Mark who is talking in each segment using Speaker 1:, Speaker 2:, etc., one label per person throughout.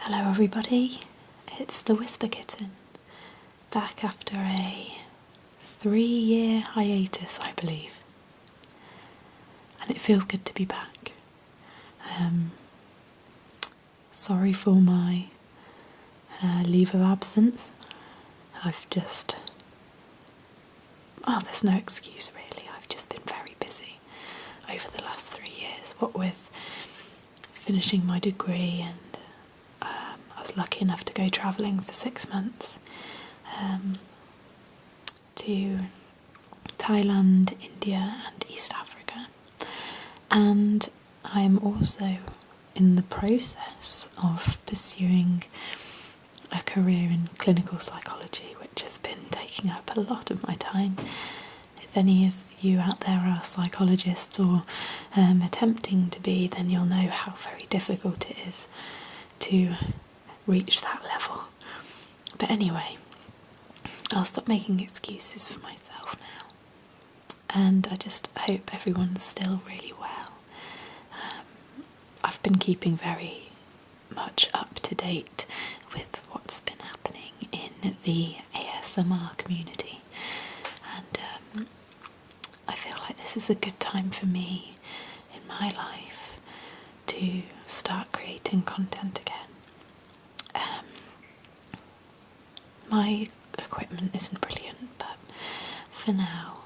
Speaker 1: Hello everybody, it's the Whisper Kitten, back after a 3-year hiatus I believe, and it feels good to be back. Sorry for my leave of absence. There's no excuse really, I've just been very busy over the last 3 years, what with finishing my degree, and I was lucky enough to go travelling for 6 months to Thailand, India and East Africa, and I'm also in the process of pursuing a career in clinical psychology, which has been taking up a lot of my time. If any of you out there are psychologists or attempting to be, then you'll know how very difficult it is to reach that level. But anyway, I'll stop making excuses for myself now, and I just hope everyone's still really well. I've been keeping very much up to date with what's been happening in the ASMR community, and I feel like this is a good time for me in my life to start creating content again. My equipment isn't brilliant, but for now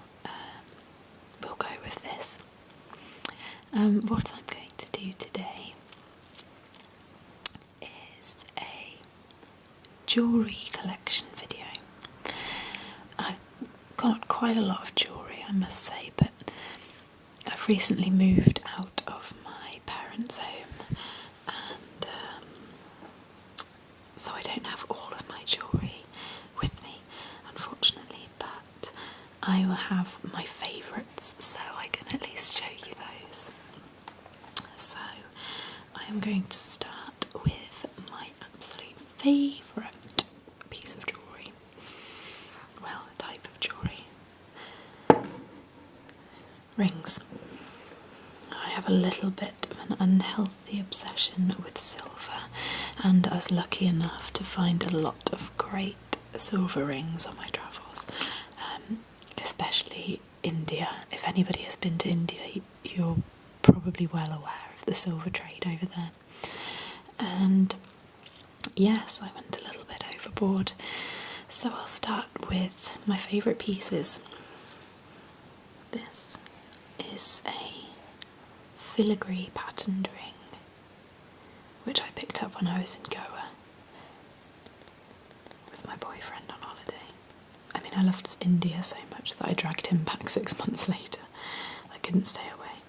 Speaker 1: we'll go with this. What I'm going to do today is a jewellery collection video. I've got quite a lot of jewellery, I must say, but I've recently moved out of my parents' home, and so I don't have all of my jewellery with me, unfortunately, but I will have my favourites, so I can at least show you those. So I am going to start with my absolute favourite piece of jewellery, well, a type of jewellery, rings. I have a little bit of an unhealthy obsession with silver, and I was lucky enough to find a lot of great silver rings on my travels, especially India. If anybody has been to India, you're probably well aware of the silver trade over there. And yes, I went a little bit overboard, so I'll start with my favourite pieces. This is a filigree patterned ring, which I picked up when I was in Goa with my boyfriend on holiday. I mean, I loved India so much that I dragged him back 6 months later. I couldn't stay away.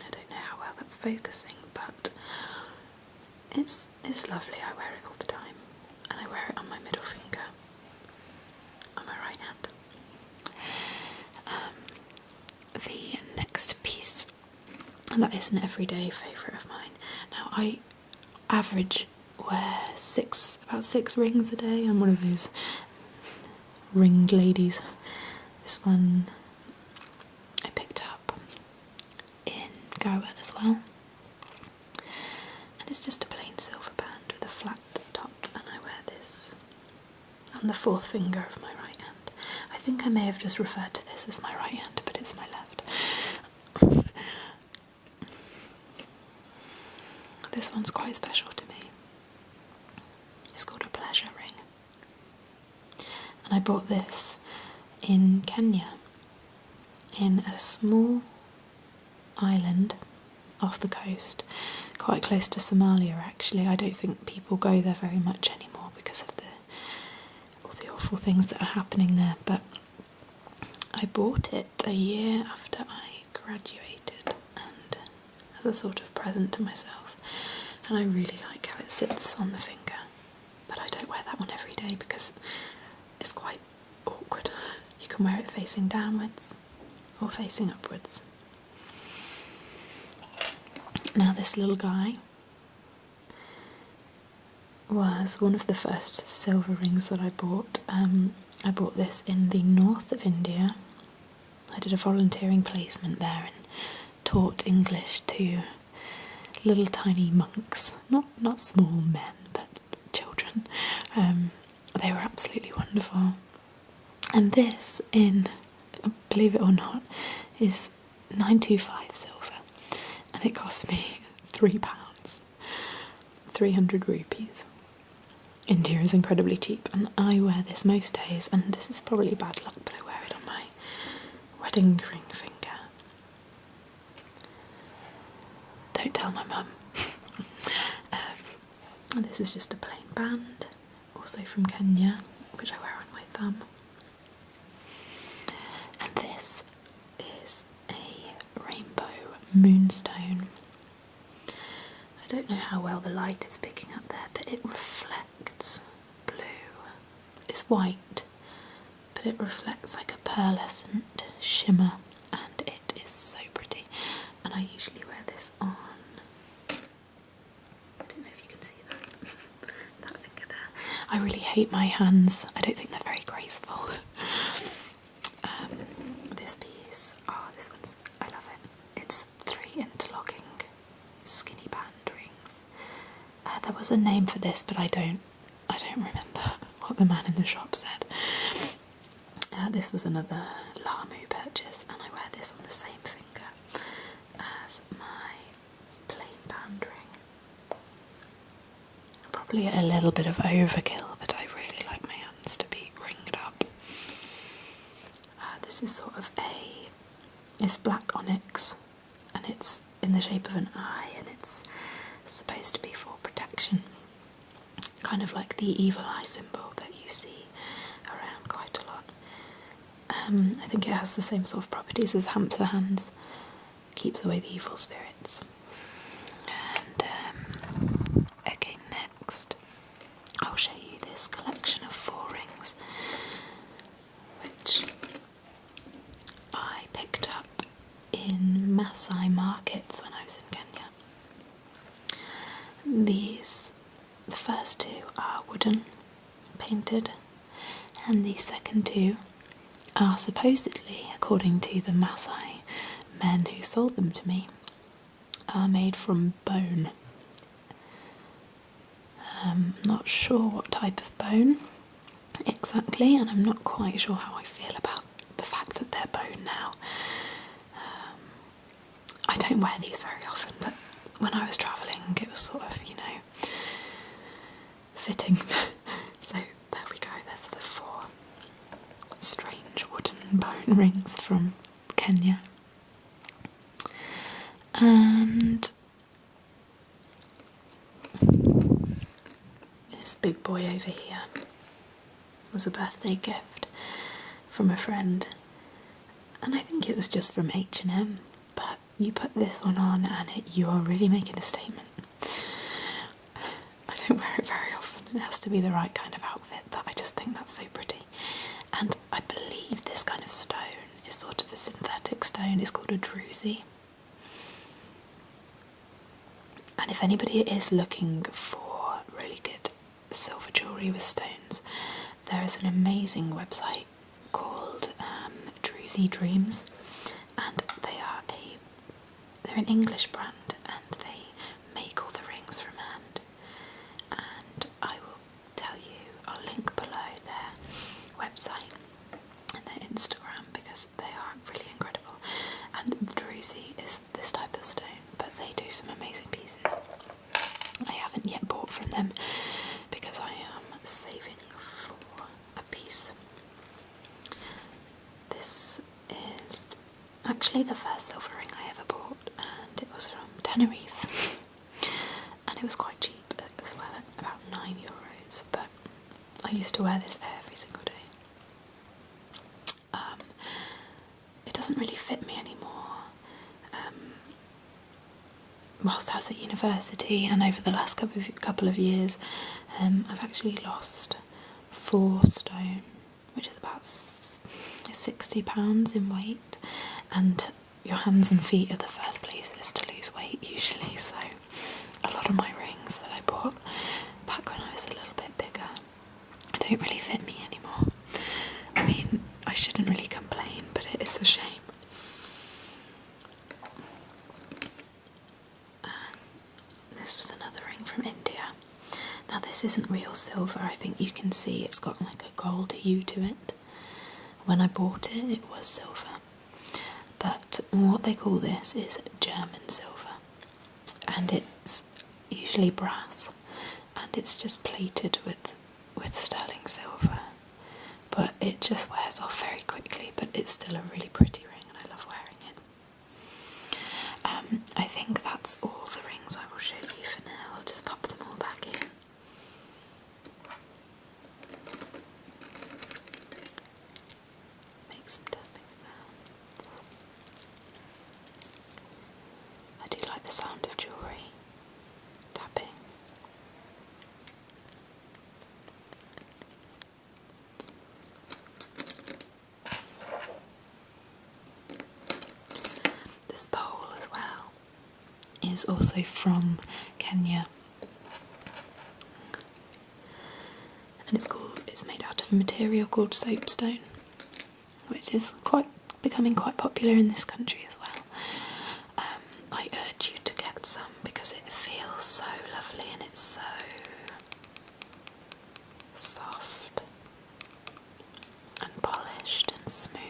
Speaker 1: I don't know how well that's focusing, but it's lovely. I wear it all the time, and I wear it on my middle finger, on my right hand. The next piece, and that is an everyday favourite of mine. Now, I average wear about six rings a day. I'm one of those ringed ladies. This one I picked up in Goa as well, and it's just a plain silver band with a flat top, and I wear this on the fourth finger of my right hand. I think I may have just referred to this as my right hand, but it's my left. This one's quite special to me. It's called a pleasure ring, and I bought this in Kenya, in a small island off the coast, quite close to Somalia actually. I don't think people go there very much anymore because of all the awful things that are happening there, but I bought it a year after I graduated, and as a sort of present to myself, and I really like how it sits on the finger, but I don't wear that one every day because it's quite awkward. You can wear it facing downwards or facing upwards. Now, this little guy was one of the first silver rings that I bought. I bought this in the north of India. I did a volunteering placement there and taught English to little tiny monks, not not small men, but children. They were absolutely wonderful. And this, believe it or not, is 925 silver, and it cost me £3, 300 rupees. India is incredibly cheap, and I wear this most days, and this is probably bad luck, but I wear it on my wedding ring finger. Don't tell my mum. This is just a plain band, also from Kenya, which I wear on my thumb. And this is a rainbow moonstone. I don't know how well the light is picking up there, but it reflects blue. It's white, but it reflects like a pearlescent shimmer, and it is so pretty. And I usually wear this on, I don't know if you can see that finger there. I really hate my hands. I don't think they're very graceful. This piece, this one's, I love it. It's 3 interlocking skinny band rings. There was a name for this, but I don't remember what the man in the shop said. This was another Lamu purchase, and I wear this on the same finger as my plain band ring. Probably a little bit of overkill, but I really like my hands to be ringed up. This is sort of it's black onyx, and it's in the shape of an eye, and it's supposed to be for protection. Kind of like the evil eye symbol that you see around quite a lot. I think it has the same sort of properties as hamster hands. Keeps away the evil spirits. And okay, next I'll show you this collection of 4 rings, which I picked up in Maasai markets when I was in Kenya. The first 2 are wooden, painted, and the second 2 are supposedly, according to the Maasai men who sold them to me, are made from bone. Not sure what type of bone exactly, and I'm not quite sure how I feel about the fact that they're bone now. I don't wear these very often, but when I was travelling it was sort of, fitting. So there we go, there's the 4 strange wooden bone rings from Kenya. And this big boy over here was a birthday gift from a friend, and I think it was just from H&M, but you put this one on and you are really making a statement. I don't wear it very often, it has to be the right kind of outfit, but I just think that's so pretty. And I believe this kind of stone is sort of a synthetic stone. It's called a druzy. And if anybody is looking for really good silver jewellery with stones, there is an amazing website called Druzy Dreams, and they're an English brand, and they make all the rings from hand. And I will tell you, I'll link below their website and their Instagram, because they are really incredible. And the druzy is this type of stone, but they do some amazing pieces. I haven't yet bought from them because I am saving for a piece. This is actually the first silver ring I ever bought, and it was from Tenerife, and it was quite cheap as well, at about €9, but I used to wear this every single day. It doesn't really fit me anymore. Whilst I was at university and over the last couple of years, I've actually lost 4 stone, which is about £60 in weight, and your hands and feet are the first places to lose weight usually, so a lot of my rings that I bought back when I was a little bit bigger don't really fit me anymore. I mean, I shouldn't really complain, but it is a shame. This was another ring from India. this isn't real silver. I think you can see it's got like a gold hue to it. When I bought it, it was silver. But what they call this is German silver. And it's usually brass. And it's just plated with sterling silver. But it just wears off very quickly, but it's still a really pretty ring and I love wearing it. I think that's all the rings I will show you for now. I'll just pop them all back in. Make some tapping sounds. I do like the sound of jewellery tapping. This bowl as well is also from Kenya, and it's made out of a material called soapstone, which is becoming quite popular in this country as well. I urge you to get some because it feels so lovely and it's so soft and polished and smooth.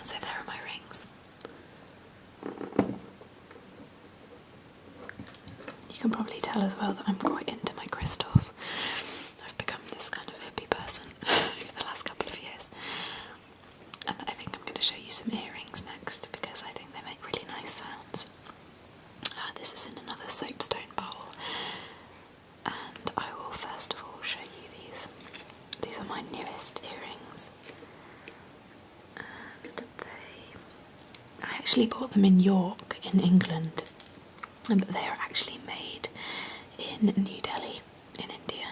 Speaker 1: So there are my rings. You can probably tell as well that I'm quite into my crystals. I've become this kind of hippie person over the last couple of years. And I think I'm going to show you some earrings next because I think they make really nice sounds. This is in another soapstone bowl. And I will first of all show you these. These are my newest earrings. I actually bought them in York in England, but they are actually made in New Delhi in India,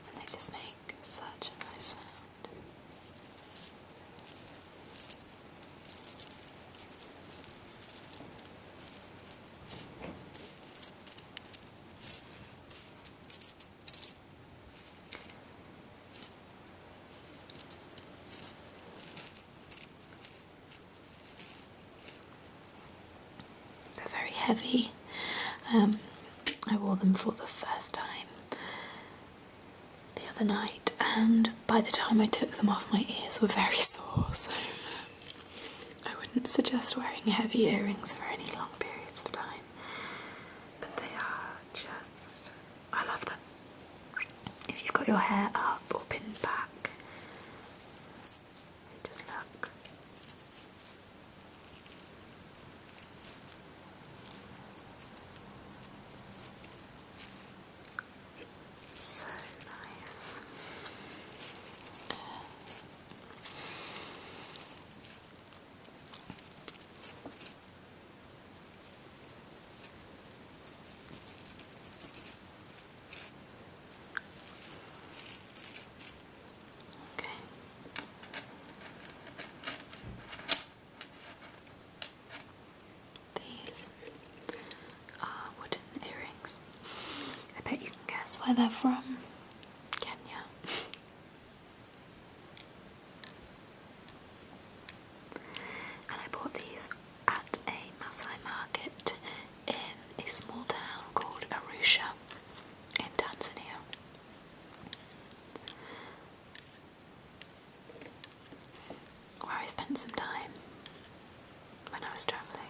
Speaker 1: and they just make such a nice sound. Very heavy. I wore them for the first time the other night, and by the time I took them off, my ears were very sore, so I wouldn't suggest wearing heavy earrings for any long periods of time. But they are just... I love them. If you've got your hair up or pinned back, they just look so nice. Okay. These are wooden earrings. I bet you can guess where they're from. Kenya. And I bought these at a Maasai market in a small town called Arusha in Tanzania. Where I spent some time when I was travelling.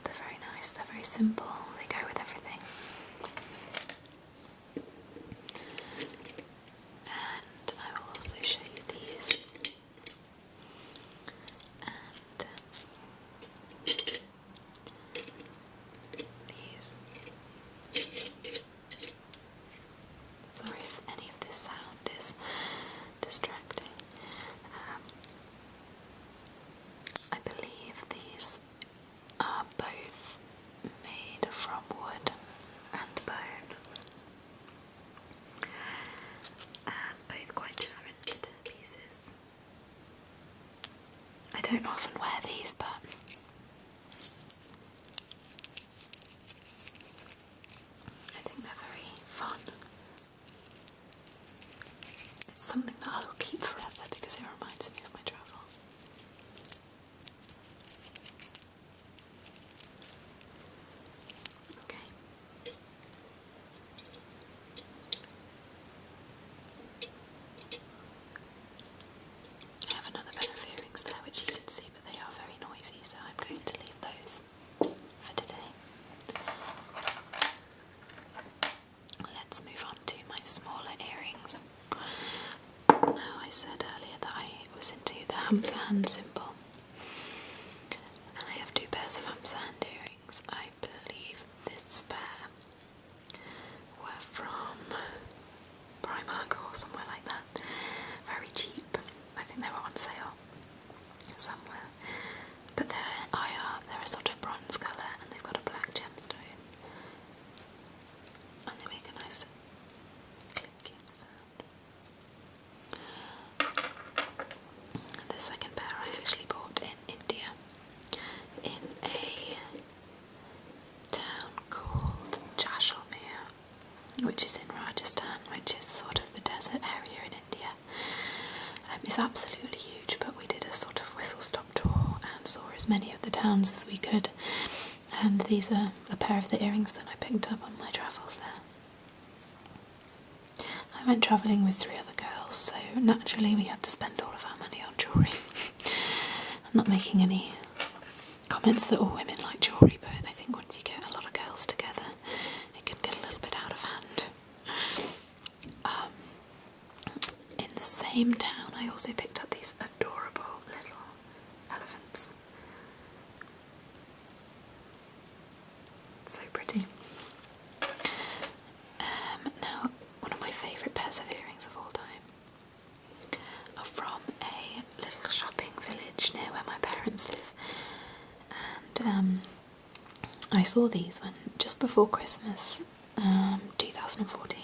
Speaker 1: They're very nice, they're very simple, they go with everything. And I will also show you these. And these. Sorry if any of this sound is distracting. I believe these are both made from wood and bone, and both quite different pieces. don't often wear these, but I think they're very fun. It's something that I'll keep forever because it reminds me of my travel. Okay. I have another pair of earrings there which you can see, but they are very noisy, so I'm going to leave those for today. Let's move on to my smaller earrings. Now, I said earlier that I was into the hand symbol, and I have two pairs of hand earrings. I believe this pair were from Primark or somewhere like that. Very cheap. I think they were on sale somewhere. But they're a sort of bronze colour and they've got a black gemstone. And they make a nice clinking sound. The second pair I actually bought in India, in a town called Jewellery, which is in Rajasthan, which is sort of the desert area in India. It's absolutely huge, but we did a sort of whistle-stop tour and saw as many of the towns as we could. And these are a pair of the earrings that I picked up on my travels there. I went travelling with 3 other girls, so naturally we had to spend all of our money on jewellery. I'm not making any comments that all women like jewellery, but I think once you get a lot of girls together, it can get a little bit out of hand. In the same town, I also picked up these adorable little elephants. So pretty. Now, one of my favourite pairs of earrings of all time are from a little shopping village near where my parents live. And I saw these when just before Christmas, 2014.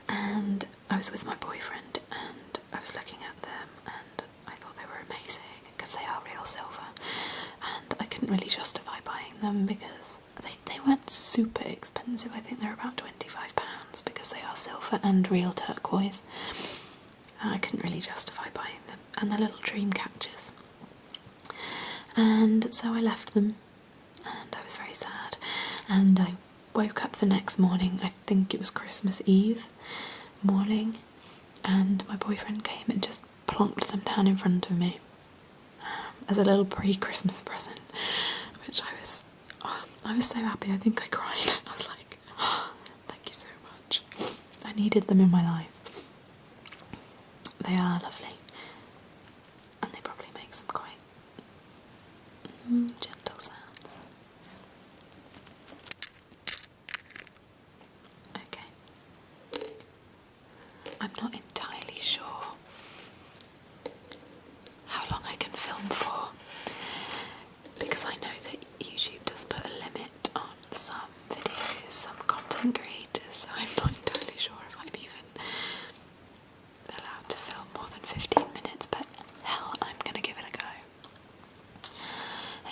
Speaker 1: And I was with my boyfriend and I was looking at them and I thought they were amazing because they are real silver, and I couldn't really justify buying them because they weren't super expensive. I think they're about £25 because they are silver and real turquoise. I couldn't really justify buying them, and they're little dream catchers. And so I left them and I was very sad, and I woke up the next morning, I think it was Christmas Eve morning, and my boyfriend came and just plonked them down in front of me as a little pre-Christmas present, which I was so happy. I think I cried. I was like, oh, thank you so much. I needed them in my life. They are lovely, and they probably make some quite gentle sounds. Okay. I'm not entirely sure how long I can film for, because I know that YouTube does put a limit on some videos, some content creators, so I'm not entirely sure if I'm even allowed to film more than 15 minutes, but hell, I'm gonna give it a go.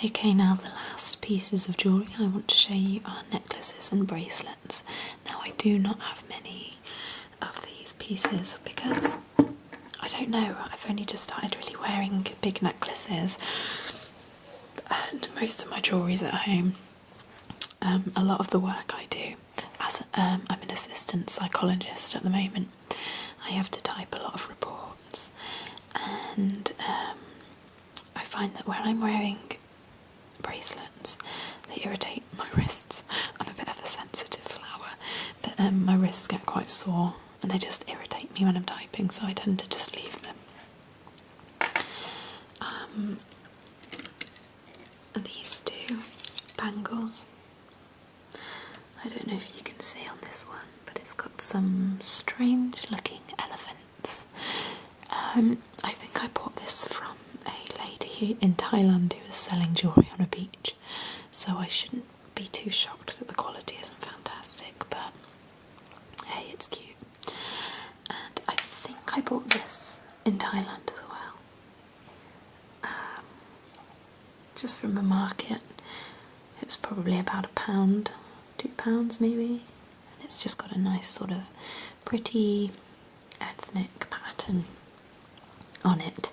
Speaker 1: Okay, now the last pieces of jewellery I want to show you are necklaces and bracelets. Now, I do not have many of these pieces because, I don't know, I've only just started really wearing big necklaces, and most of my jewellery's at home. A lot of the work I do, as I'm an assistant psychologist at the moment, I have to type a lot of reports, and I find that when I'm wearing bracelets, they irritate my wrists. I'm a bit of a sensitive flower, but my wrists get quite sore and they just irritate me when I'm typing, so I tend to just leave them. These two bangles, I don't know if you can see on this one, but it's got some strange looking elephants. I think I bought this from a lady in Thailand who was selling jewellery on a beach, so I shouldn't be too shocked that the quality isn't fantastic, but hey, it's cute. And I think I bought this in Thailand as well. just from a market. It was probably about £1, £2 maybe, and it's just got a nice sort of pretty ethnic pattern on it.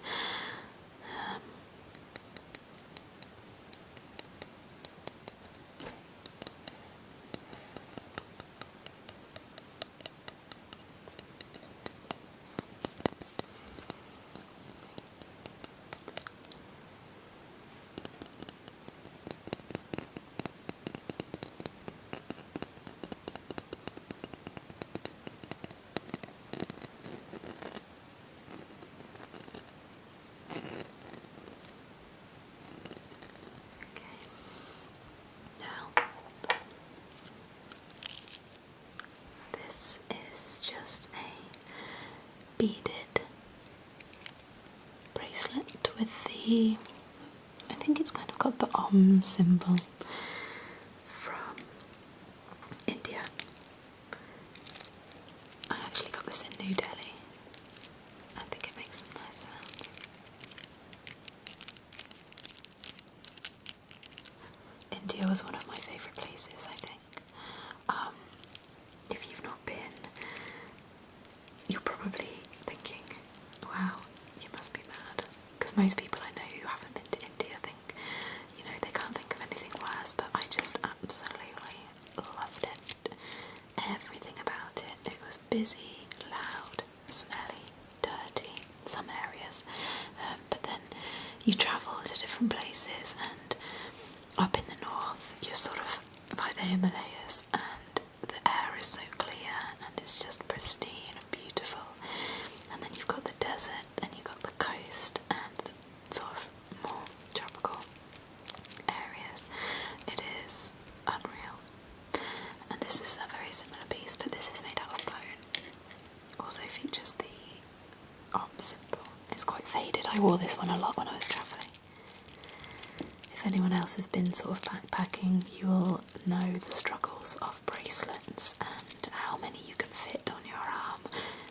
Speaker 1: This is just a beaded bracelet with the, I think it's kind of got the symbol. It's from India. I actually got this in New Delhi. I think it makes some nice sounds. India was one of my favourite places, I think. If you've not been, you're probably thinking, wow, you must be mad. Because most people I know who haven't been to India think, you know, they can't think of anything worse, but I just absolutely loved it. Everything about it. It was busy, loud, smelly, dirty, some areas, but then you travel to different places, and up in the north you're sort of by the Himalayas, and the air is so clear and it's just pristine and beautiful, and then you've got the desert and you've got the coast and the sort of more tropical areas. It is unreal, and this is a very similar piece, but this is made out of bone. Also features the symbol. It's quite faded. I wore this one a lot when I was travelling. If anyone else has been sort of backpacking, you will know the struggles of bracelets and how many you can fit on your arm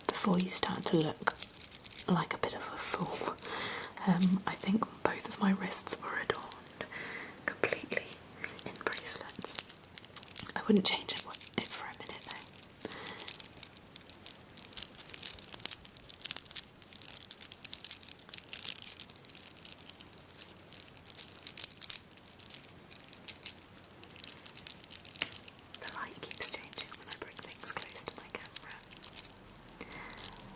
Speaker 1: before you start to look like a bit of a fool. I think both of my wrists were adorned completely in bracelets. I wouldn't change it for a minute though. The light keeps changing when I bring things close to my camera.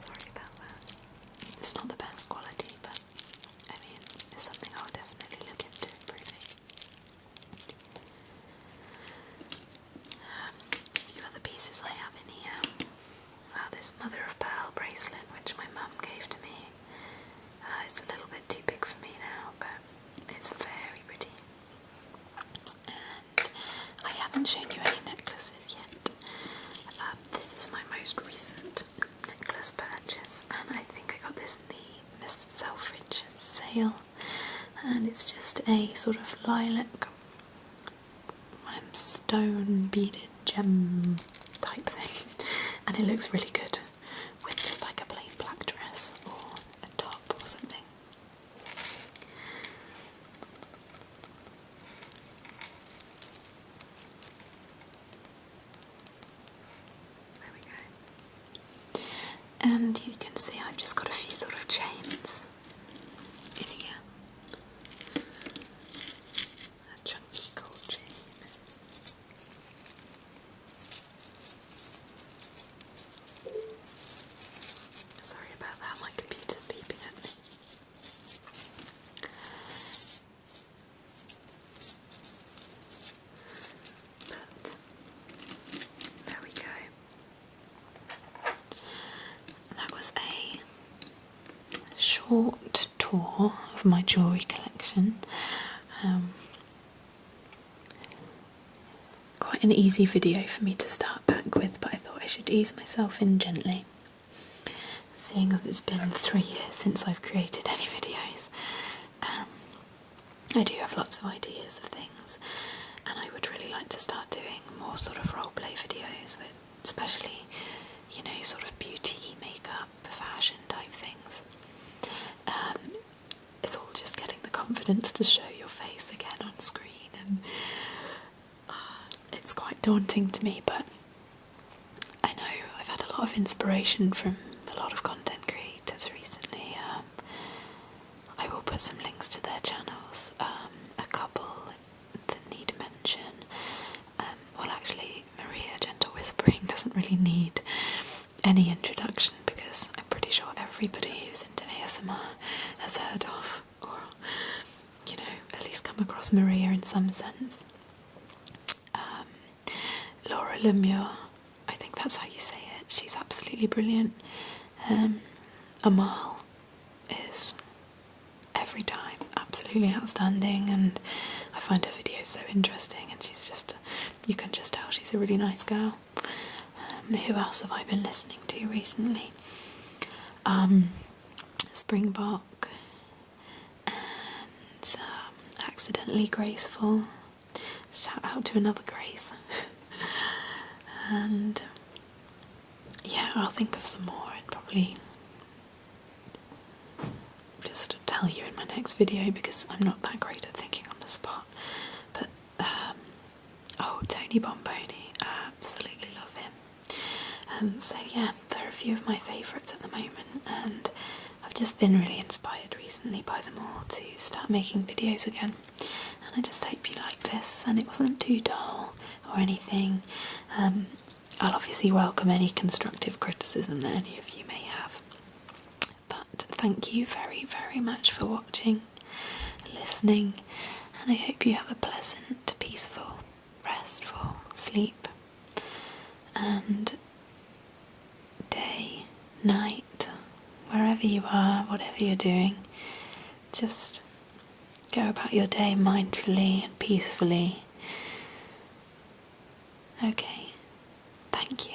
Speaker 1: Sorry about that. It's not the best quality, but I mean, it's something I'll definitely look into improving. A few other pieces I have in here. This mother of pearl bracelet, which my mum gave to me. It's a little bit too big for me now, but it's very pretty. And I haven't shown you any necklaces yet. This is my most recent necklace purchase, and I think I got this in the Miss Selfridge sale, and it's just a sort of lilac stone beaded gem type thing, and it looks really good with just like a plain black dress or a top or something. There we go. And you can see I've just got a few sort of chains in here. A chunky gold chain. Sorry about that, my computer's beeping at me. But there we go. That was a short tour of my jewellery collection. Quite an easy video for me to start back with, but I thought I should ease myself in gently, seeing as it's been 3 years since I've created any videos. I do have lots of ideas of things, and I would really like to start doing more sort of roleplay videos, with especially, you know, sort of beauty, makeup, fashion type things. It's all just getting the confidence to show your face daunting to me, but I know I've had a lot of inspiration from a lot of content creators recently. I will put some links to their channels. A couple that need mention. Well, actually, Maria Gentle Whispering doesn't really need any introduction because I'm pretty sure everybody who's into ASMR has heard of, or, you know, at least come across Maria in some sense. Laura Lemure, I think that's how you say it, she's absolutely brilliant. Amal is every time absolutely outstanding, and I find her videos so interesting, and she's just, you can just tell she's a really nice girl. Who else have I been listening to recently? Springbok and Accidentally Graceful. Shout out to another Grace. And yeah, I'll think of some more and probably just tell you in my next video because I'm not that great at thinking on the spot. But oh, Tony Bomboni, I absolutely love him. So yeah, they're a few of my favourites at the moment, and I've just been really inspired recently by them all to start making videos again. And I just hope you like this and it wasn't too dull or anything. I'll obviously welcome any constructive criticism that any of you may have. But thank you very, very much for watching, listening, and I hope you have a pleasant, peaceful, restful sleep. And day, night, wherever you are, whatever you're doing, just go about your day mindfully and peacefully. Okay, thank you.